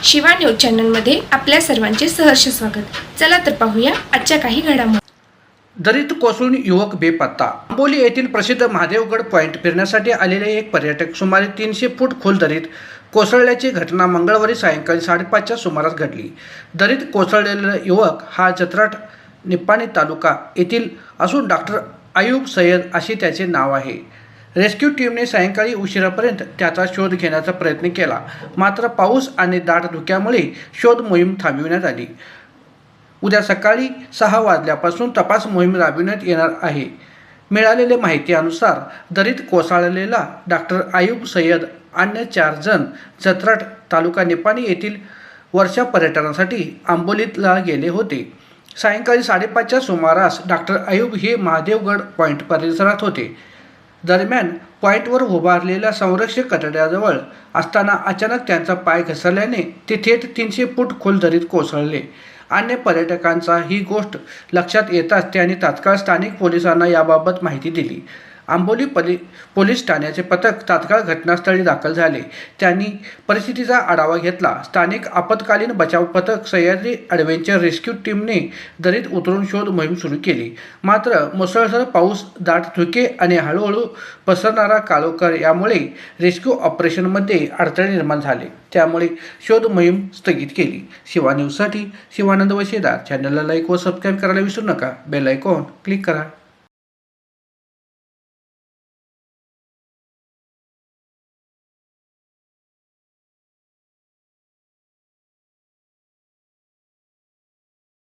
Shiva news चॅनलमध्ये आपल्या सर्वांचे सहर्ष स्वागत। चला तर पाहूया आजच्या काही घडामोडी। दरीत कोसळून युवक बेपत्ता। आंबोली येथील प्रसिद्ध महादेवगड पॉइंट फिरण्यासाठी आलेले एक पर्यटक सुमारे 300 फूट खोल दरीत कोसळल्याची घटना मंगळवारी सायंकाळी 5:30च्या सुमारास घडली। दरीत कोसळलेला युवक हा जत्राट निपाणी तालुका येथील असून डॉक्टर आयुब सय्यद असे त्याचे नाव आहे। रेस्क्यू टीमने सायंकाळी उशिरापर्यंत त्याचा शोध घेण्याचा प्रयत्न केला, मात्र पाऊस आणि दाट धुक्यामुळे शोध मोहीम थांबविण्यात आली। उद्या सकाळी 6 वाजल्यापासून तपास मोहीम राबविण्यात येणार आहे। मिळालेल्या माहितीनुसार दरीत कोसळलेला डॉक्टर आयुब सय्यद अन्य 4 जण जत्राट तालुका निपाणी येथील वर्षा पर्यटनासाठी आंबोलीला गेले होते। सायंकाळी 5:30च्या सुमारास डॉक्टर आयुब हे महादेवगड पॉइंट परिसरात होते। दरम्यान पॉइंटवर उभारलेल्या संरक्षक कठड्याजवळ असताना अचानक त्यांचा पाय घसरल्याने ते थेट 300 फूट खोल दरीत कोसळले। अन्य पर्यटकांचा ही गोष्ट लक्षात येताच त्यांनी तात्काळ स्थानिक पोलिसांना याबाबत माहिती दिली। आंबोली पोलीस ठाण्याचे पथक तात्काळ घटनास्थळी दाखल झाले। त्यांनी परिस्थितीचा आढावा घेतला। स्थानिक आपत्कालीन बचाव पथक सह्याद्री ॲडव्हेंचर रेस्क्यू टीमने दरीत उतरून शोध मोहीम सुरू केली। मात्र मुसळधार पाऊस, दाट धुके आणि हळूहळू पसरणारा काळोख यामुळे रेस्क्यू ऑपरेशनमध्ये अडथळे निर्माण झाले। त्यामुळे शोध मोहीम स्थगित केली। शिवा न्यूजसाठी शिवानंद वशीदार चॅनलला लाईक व सबस्क्राईब करायला विसरू नका। बेल आयकॉन क्लिक करा।